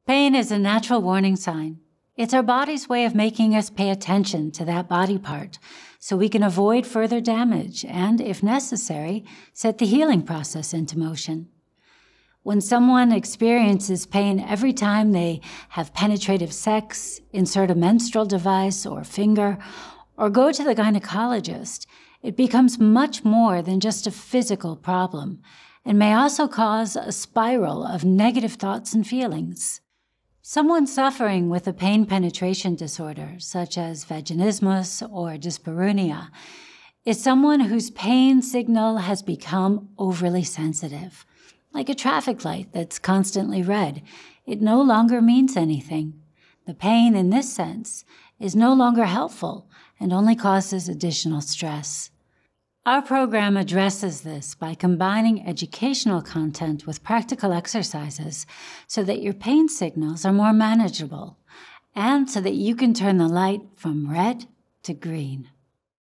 Pain is a natural warning sign. It's our body's way of making us pay attention to that body part so we can avoid further damage and, if necessary, set the healing process into motion. When someone experiences pain every time they have penetrative sex, insert a menstrual device or finger, or go to the gynecologist, it becomes much more than just a physical problem and may also cause a spiral of negative thoughts and feelings. Someone suffering with a pain penetration disorder, such as vaginismus or dyspareunia, is someone whose pain signal has become overly sensitive. Like a traffic light that's constantly red, it no longer means anything. The pain, in this sense, is no longer helpful and only causes additional stress. Our program addresses this by combining educational content with practical exercises so that your pain signals are more manageable and so that you can turn the light from red to green.